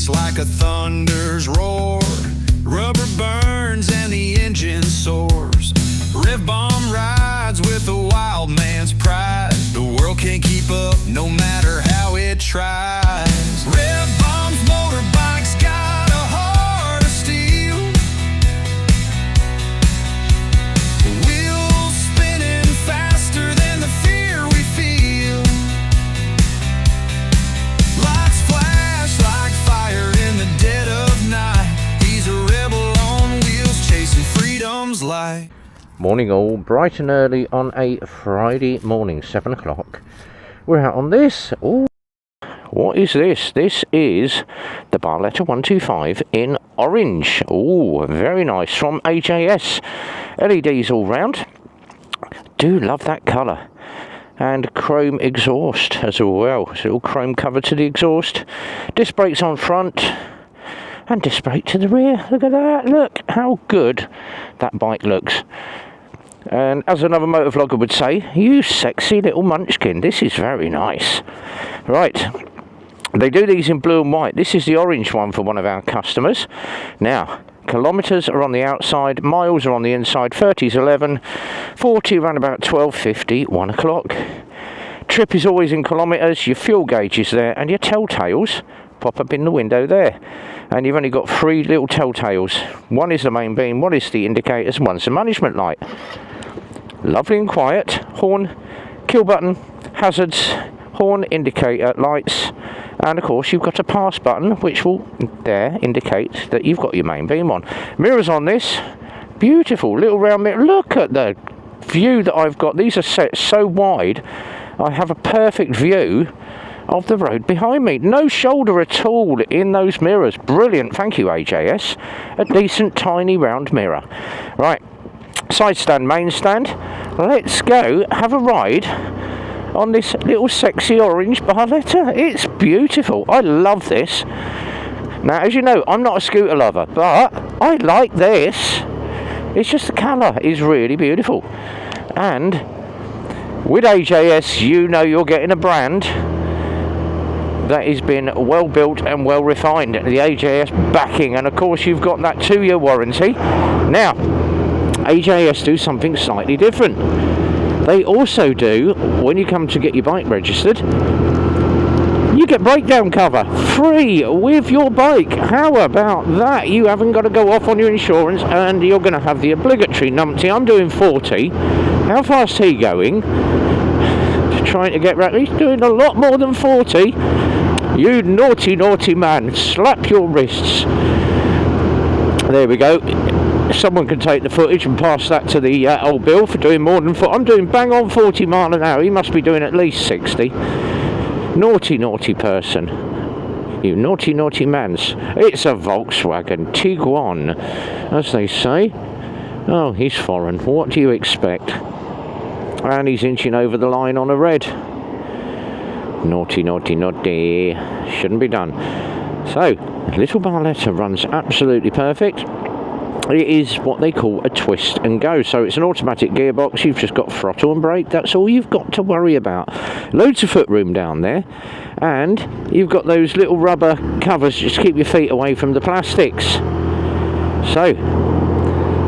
It's like a thunder's roar. Rubber burns and the engine soars. Rev bomb rides with a wild man's pride. The world can't keep up no matter how it tries. Rev bomb's motorbikes got a heart of steel. Wheels spinning faster than the fear we feel. Lights flash like fire in the dead of night. He's a rebel on wheels chasing freedom's light. Morning all, bright and early on a Friday morning, 7 o'clock. We're out on this. Ooh, what is this? This is the Barletta 125 in orange. Oh, very nice, from AJS. LEDs all round. Do love that colour. And chrome exhaust as well. So all chrome cover to the exhaust. Disc brakes on front. And disc brake to the rear. Look at that. Look how good that bike looks. And as another motovlogger would say, you sexy little munchkin. This is very nice. Right. They do these in blue and white. This is the orange one for one of our customers. Now, kilometres are on the outside. Miles are on the inside. 30's 11. 40 around about 12:50. 1 o'clock. Trip is always in kilometres. Your fuel gauge is there. And your telltales pop up in the window there. And you've only got 3 little telltales. One is the main beam, one is the indicators, and one's the management light. Lovely and quiet. Horn, kill button, hazards, horn, indicator, lights, and of course you've got a pass button which will there indicate that you've got your main beam on. Mirrors on this, beautiful little round mirror. Look at the view that I've got. These are set so wide I have a perfect view of the road behind me. No shoulder at all in those mirrors. Brilliant, thank you AJS. A decent tiny round mirror. Right, side stand, main stand. Let's go have a ride on this little sexy orange Barletta. It's beautiful. I love this. Now, as you know, I'm not a scooter lover, but I like this. It's just the colour is really beautiful. And with AJS, you know you're getting a brand that has been well built and well refined. The AJS backing, and of course you've got that 2-year warranty. Now, AJS do something slightly different. They also do, when you come to get your bike registered, you get breakdown cover free with your bike. How about that? You haven't got to go off on your insurance, and you're going to have the obligatory numpty. I'm doing 40. How fast he going? Trying to get right. He's doing a lot more than 40. You naughty, naughty man. Slap your wrists. There we go. Someone can take the footage and pass that to the old Bill for doing more than 40. I'm doing bang on 40 mile an hour. He must be doing at least 60. Naughty, naughty person. You naughty, naughty mans. It's a Volkswagen Tiguan, as they say. Oh, he's foreign. What do you expect? And he's inching over the line on a red. Naughty, naughty, naughty. Shouldn't be done. So, little Barletta runs absolutely perfect. It is what they call a twist and go. So it's an automatic gearbox. You've just got throttle and brake. That's all you've got to worry about. Loads of foot room down there. And you've got those little rubber covers just to keep your feet away from the plastics. So,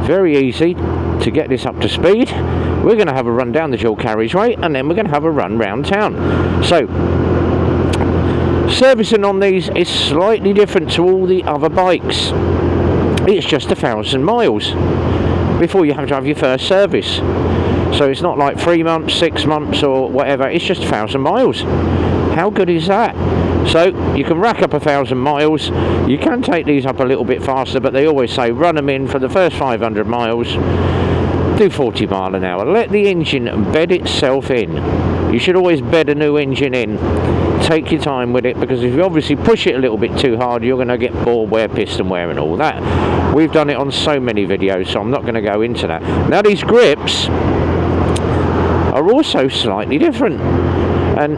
very easy to get this up to speed. We're going to have a run down the dual carriageway, and then we're going to have a run round town. So, servicing on these is slightly different to all the other bikes. It's just 1,000 miles before you have to have your first service. So it's not like 3 months, 6 months or whatever. It's just 1,000 miles. How good is that? So you can rack up 1,000 miles. You can take these up a little bit faster, but they always say run them in for the first 500 miles. Do 40 mile an hour. Let the engine bed itself in. You should always bed a new engine in. Take your time with it, because if you obviously push it a little bit too hard, you're going to get ball wear, piston wear and all that. We've done it on so many videos, so I'm not going to go into that. Now, these grips are also slightly different, and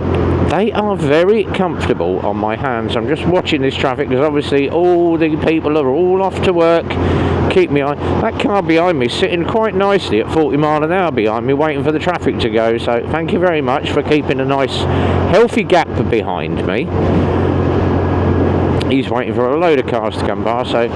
they are very comfortable on my hands. I'm just watching this traffic because obviously all the people are all off to work. Keep me on. That car behind me is sitting quite nicely at 40 mile an hour behind me, waiting for the traffic to go. So thank you very much for keeping a nice healthy gap behind me. he's waiting for a load of cars to come past, so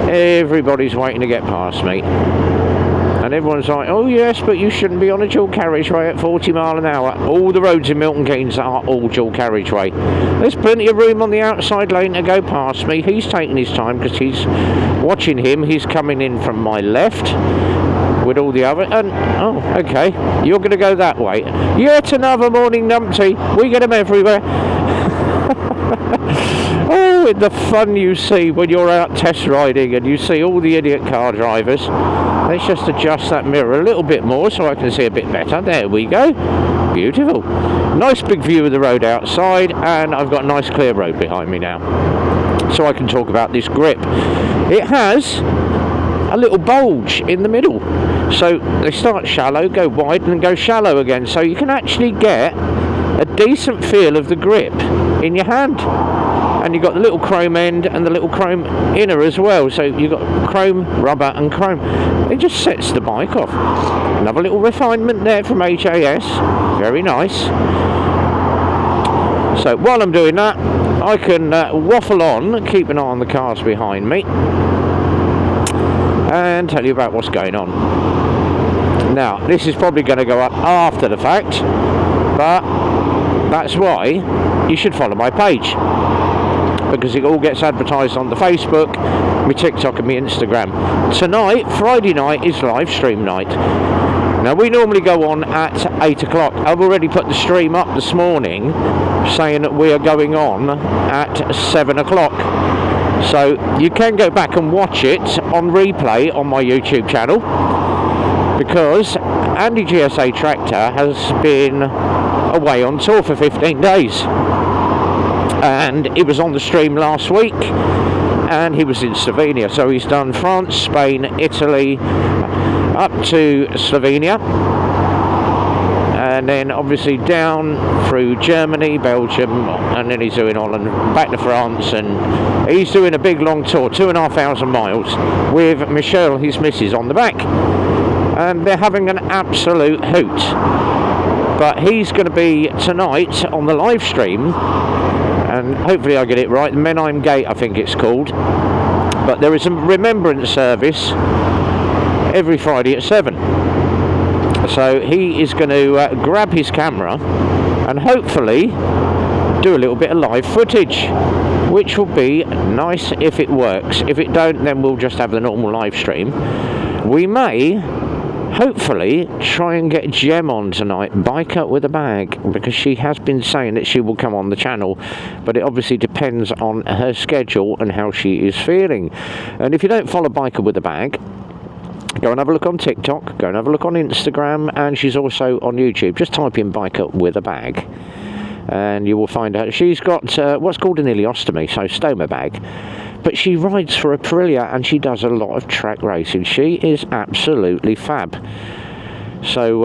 everybody's waiting to get past me. And everyone's like, oh yes, but you shouldn't be on a dual carriageway at 40 mile an hour. All the roads in Milton Keynes are all dual carriageway. There's plenty of room on the outside lane to go past me. He's taking his time because he's watching him. He's coming in from my left with all the other, and oh, okay, you're going to go that way. Yet another morning numpty. We get them everywhere. Oh, the fun you see when you're out test riding and you see all the idiot car drivers. Let's just adjust that mirror a little bit more so I can see a bit better. There we go. Beautiful. Nice big view of the road outside, and I've got a nice clear road behind me now. So I can talk about this grip. It has a little bulge in the middle. So they start shallow, go wide, and then go shallow again. So you can actually get a decent feel of the grip in your hand. And you've got the little chrome end and the little chrome inner as well. So you've got chrome, rubber and chrome. It just sets the bike off. Another little refinement there from AJS. Very nice. So while I'm doing that, I can waffle on, keep an eye on the cars behind me, and tell you about what's going on. Now, this is probably going to go up after the fact, but that's why you should follow my page, because it all gets advertised on the Facebook, my TikTok and my Instagram. Tonight, Friday night, is live stream night. Now, we normally go on at 8 o'clock. I've already put the stream up this morning saying that we are going on at 7 o'clock. So you can go back and watch it on replay on my YouTube channel, because Andy GSA Tractor has been away on tour for 15 days. And he was on the stream last week, and he was in Slovenia. So he's done France, Spain, Italy, up to Slovenia, and then obviously down through Germany, Belgium, and then he's doing Holland, back to France, and he's doing a big long tour, 2,500 miles, with Michelle, his missus, on the back, and they're having an absolute hoot. But he's going to be tonight on the live stream, and hopefully I get it right, Menheim Gate I think it's called, but there is a remembrance service every Friday at 7. So he is going to grab his camera and hopefully do a little bit of live footage, which will be nice if it works. If it don't, then we'll just have the normal live stream. We may hopefully try and get Jem on tonight, Biker with a Bag, because she has been saying that she will come on the channel, but it obviously depends on her schedule and how she is feeling. And if you don't follow Biker with a Bag, go and have a look on TikTok, go and have a look on Instagram, and she's also on YouTube. Just type in Biker with a Bag and you will find out. She's got what's called an ileostomy, so stoma bag, but she rides for a Pirelli and she does a lot of track racing. She is absolutely fab. So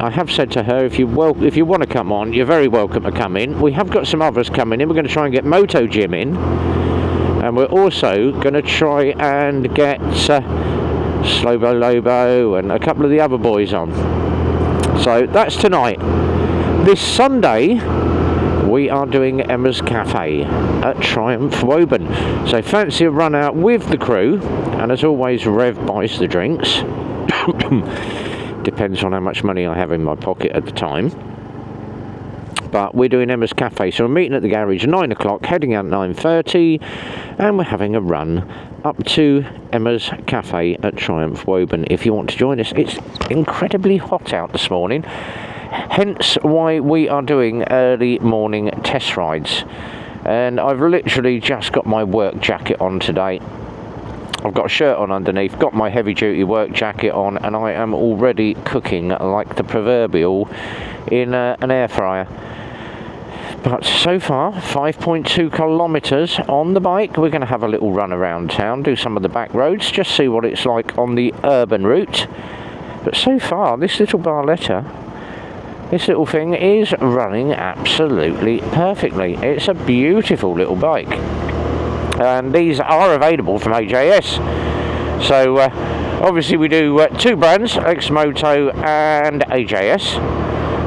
I have said to her, if you want to come on, you're very welcome to come in. We have got some others coming in. We're going to try and get Moto Jim in, and we're also going to try and get Slobo Lobo and a couple of the other boys on. So that's tonight. This Sunday we are doing Emma's Cafe at Triumph Woburn. So fancy a run out with the crew, and as always Rev buys the drinks. Depends on how much money I have in my pocket at the time. But we're doing Emma's Cafe, so we're meeting at the garage at 9 o'clock, heading out at 9:30, and we're having a run up to Emma's Cafe at Triumph Woburn. If you want to join us, it's incredibly hot out this morning, hence why we are doing early morning test rides. And I've literally just got my work jacket on today. I've got a shirt on underneath, got my heavy duty work jacket on, and I am already cooking like the proverbial in an air fryer. But so far, 5.2 kilometres on the bike. We're going to have a little run around town, do some of the back roads, just see what it's like on the urban route. But so far, this little Barletta, this little thing is running absolutely perfectly. It's a beautiful little bike. And these are available from AJS. So obviously we do two brands, Lexmoto and AJS.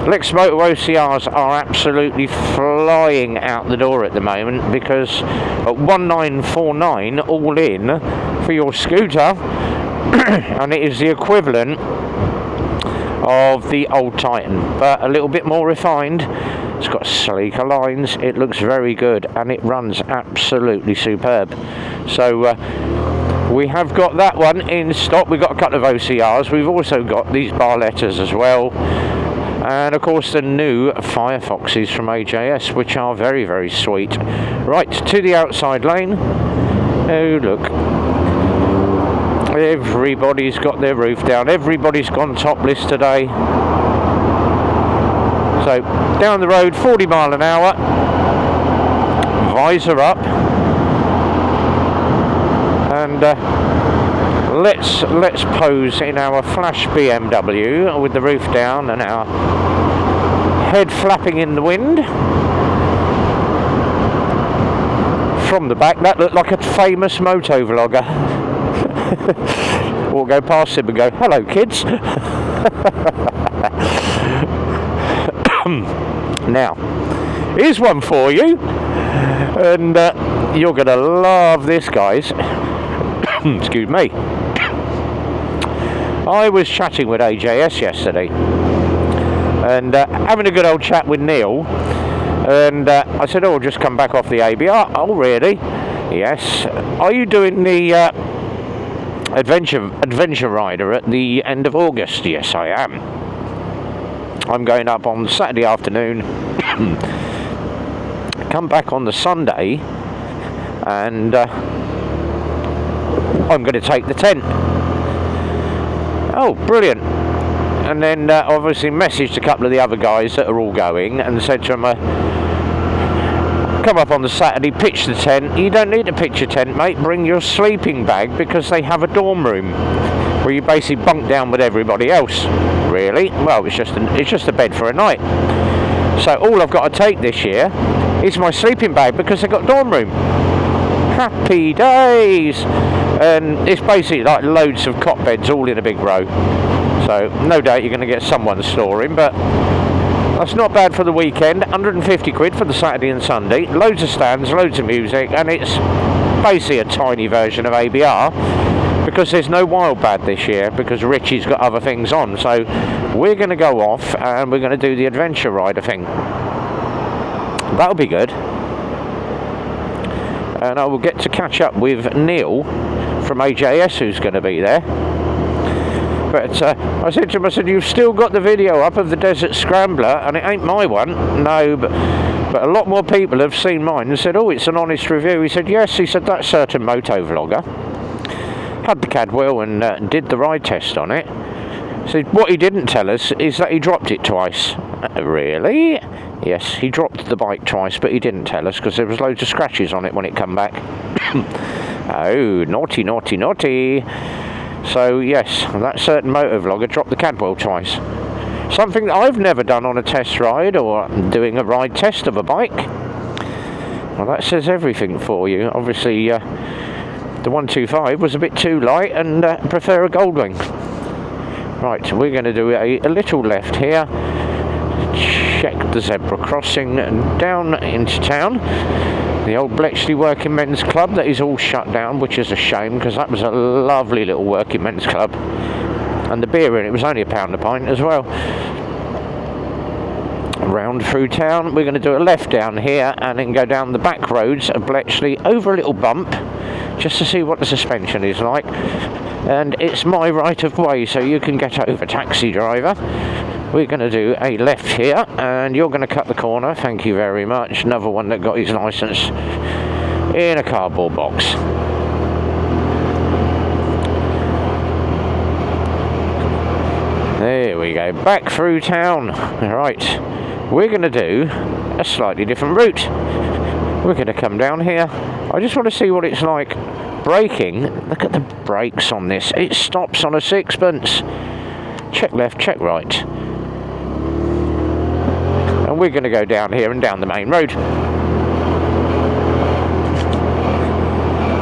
Lexmoto OCRs are absolutely flying out the door at the moment, because at 1949 all in for your scooter, and it is the equivalent of the old Titan, but a little bit more refined. It's got sleeker lines, it looks very good, and it runs absolutely superb. So we have got that one in stock. We've got a couple of OCRs. We've also got these Barlettas as well, and of course the new Firefoxes from AJS, which are very, very sweet. Right, to the outside lane. Oh look, everybody's got their roof down, everybody's gone topless today. So down the road, 40 mile an hour, visor up, and let's pose in our flash BMW with the roof down and our head flapping in the wind. From the back, that looked like a famous Motovlogger. We'll go past him and go, "Hello, kids." Now, here's one for you, and you're going to love this, guys. Excuse me. I was chatting with AJS yesterday, and having a good old chat with Neil, and I said, "Oh, just come back off the ABR." "Oh, really?" "Yes." "Are you doing the adventure rider at the end of August?" "Yes, I am. I'm going up on Saturday afternoon, come back on the Sunday, and I'm going to take the tent." "Oh, brilliant." And then obviously messaged a couple of the other guys that are all going and said to them, "Come up on the Saturday, pitch the tent." "You don't need to pitch a tent, mate. Bring your sleeping bag, because they have a dorm room where you basically bunk down with everybody else." "Really?" "Well, it's just a bed for a night. So all I've got to take this year is my sleeping bag, because they've got a dorm room." Happy days! And it's basically like loads of cot beds all in a big row. So no doubt you're going to get someone snoring, but that's not bad for the weekend. 150 quid for the Saturday and Sunday. Loads of stands, loads of music, and it's basically a tiny version of ABR, because there's no Wildbad this year, because Richie's got other things on. So we're going to go off and we're going to do the adventure rider thing. That'll be good. And I will get to catch up with Neil from AJS, who's going to be there. But I said to him, I said, "You've still got the video up of the Desert Scrambler, and it ain't my one." "No, but a lot more people have seen mine and said, 'Oh, it's an honest review.'" He said, "Yes." He said, "That certain Motovlogger had the Cadwell and did the ride test on it." So what he didn't tell us is that he dropped it twice. "Really?" "Yes, he dropped the bike twice, but he didn't tell us, because there was loads of scratches on it when it come back." Oh, naughty, naughty, naughty. So yes, that certain Motovlogger dropped the Cadwell twice. Something that I've never done on a test ride, or doing a ride test of a bike. Well, that says everything for you. Obviously, the 125 was a bit too light, and prefer a Goldwing. Right, we're going to do a little left here. Check the zebra crossing and down into town. The old Bletchley Working Men's Club, that is all shut down, which is a shame, because that was a lovely little working men's club. And the beer in it was only £1 a pint as well. Round through town, we're going to do a left down here and then go down the back roads of Bletchley over a little bump, just to see what the suspension is like. And it's my right of way, so you can get over, taxi driver. We're going to do a left here, and you're going to cut the corner. Thank you very much. Another one that got his licence in a cardboard box. There we go, back through town. Right, we're going to do a slightly different route. We're going to come down here. I just want to see what it's like braking. Look at the brakes on this. It stops on a sixpence. Check left, check right. And we're going to go down here and down the main road.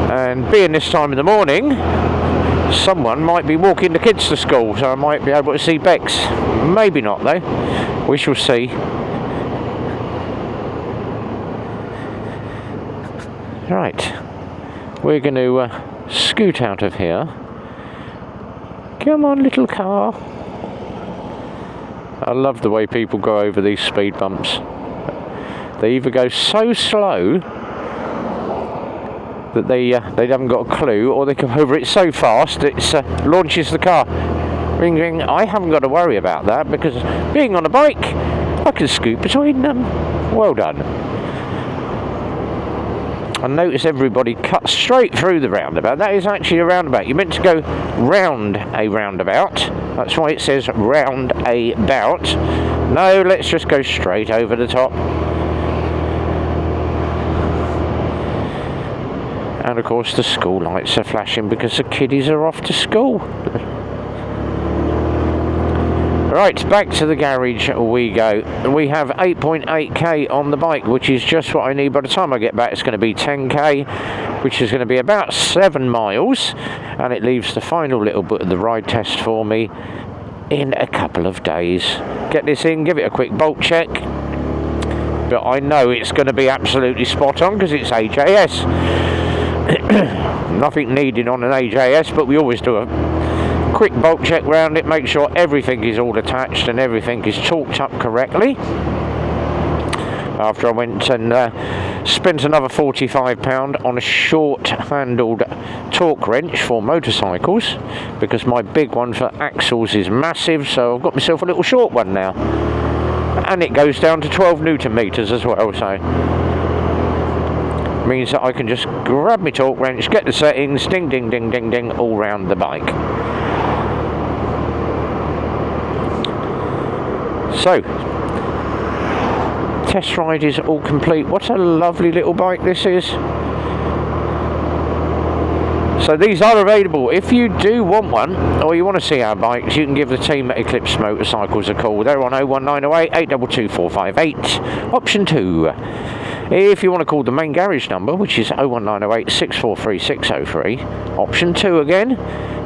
And being this time of the morning, someone might be walking the kids to school, so I might be able to see Bex. Maybe not though, we shall see. Right, we're going to scoot out of here. Come on, little car. I love the way people go over these speed bumps. They either go so slow that they haven't got a clue, or they go over it so fast it launches the car. Ring ring. I haven't got to worry about that because being on a bike, I can scoot between them. Well done. I notice everybody cuts straight through the roundabout. That is actually a roundabout. You're meant to go round a roundabout. That's why it says round about. No, let's just go straight over the top. And of course the school lights are flashing because the kiddies are off to school. Right, back to the garage we go. We have 8.8k on the bike, which is just what I need. By the time I get back, it's going to be 10k, which is going to be about 7 miles. And it leaves the final little bit of the ride test for me in a couple of days. Get this in, give it a quick bolt check. But I know it's going to be absolutely spot on because it's AJS. Nothing needed on an AJS, but we always do a quick bolt check round it, make sure everything is all attached and everything is torqued up correctly. After I went and spent another £45 on a short-handled torque wrench for motorcycles, because my big one for axles is massive, so I've got myself a little short one now. And it goes down to 12 Newton meters as well, so means that I can just grab my torque wrench, get the settings, ding ding ding ding ding, all round the bike. So, test ride is all complete. What a lovely little bike this is. So these are available. If you do want one, or you want to see our bikes, you can give the team at Eclipse Motorcycles a call. They're on 01908 822 458, option 2. If you want to call the main garage number, which is 01908 643 603, option 2 again,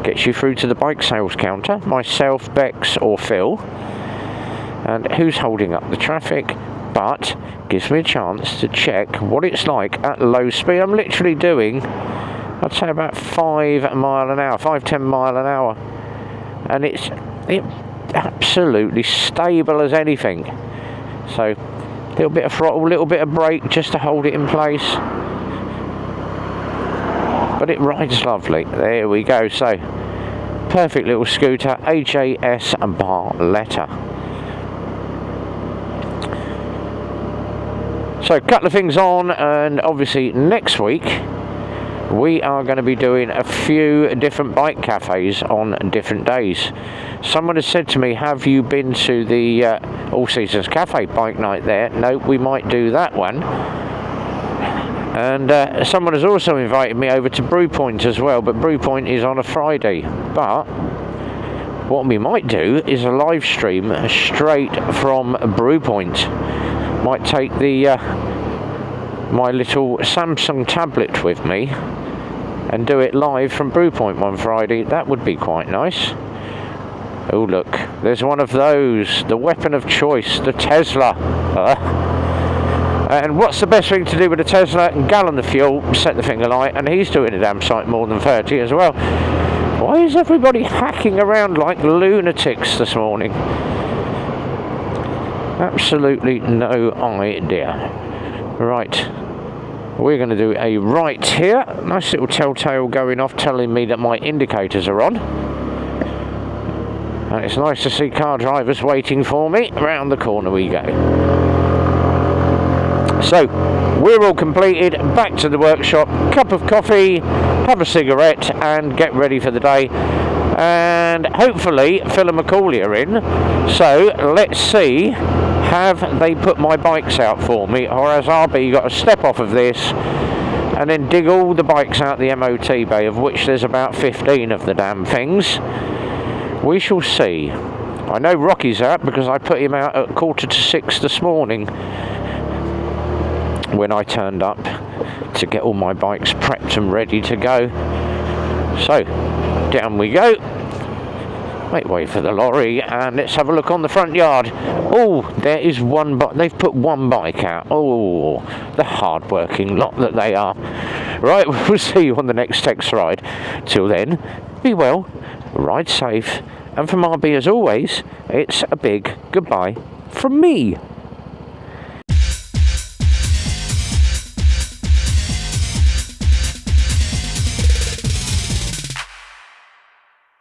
gets you through to the bike sales counter, myself, Bex or Phil. And who's holding up the traffic, but gives me a chance to check what it's like at low speed. I'm literally doing, I'd say about 5 mile an hour, 5-10 mile an hour, and it's absolutely stable as anything. So a little bit of throttle, a little bit of brake just to hold it in place, but it rides lovely. There we go. So perfect little scooter, AJS Barletta. So a couple of things on, and obviously next week we are going to be doing a few different bike cafes on different days. Someone has said to me, have you been to the All Seasons Cafe bike night there? No, we might do that one. And someone has also invited me over to Brew Point as well, but Brew Point is on a Friday. But what we might do is a live stream straight from Brew Point. Might take the my little Samsung tablet with me and do it live from Brew Point one Friday. That would be quite nice. Oh look, there's one of those, the weapon of choice, the Tesla. And what's the best thing to do with a Tesla? Gallon of fuel, set the thing alight, and he's doing a damn sight more than 30 as well. Why is everybody hacking around like lunatics this morning? Absolutely no idea. Right, we're going to do a right here. Nice little telltale going off telling me that my indicators are on. And it's nice to see car drivers waiting for me. Round the corner we go. So, we're all completed. Back to the workshop. Cup of coffee, have a cigarette, and get ready for the day. And hopefully Phil and Macaulay are in. So, let's see. Have they put my bikes out for me, or has RB got to step off of this and then dig all the bikes out the MOT bay, of which there's about 15 of the damn things? We shall see. I know Rocky's out because I put him out at 5:45 this morning when I turned up to get all my bikes prepped and ready to go. So Down we go. Make way for the lorry, and let's have a look on the front yard. Oh, there is one bike. They've put one bike out. Oh, the hard-working lot that they are. Right, we'll see you on the next text ride. Till then, be well, ride safe, and from RB as always, it's a big goodbye from me.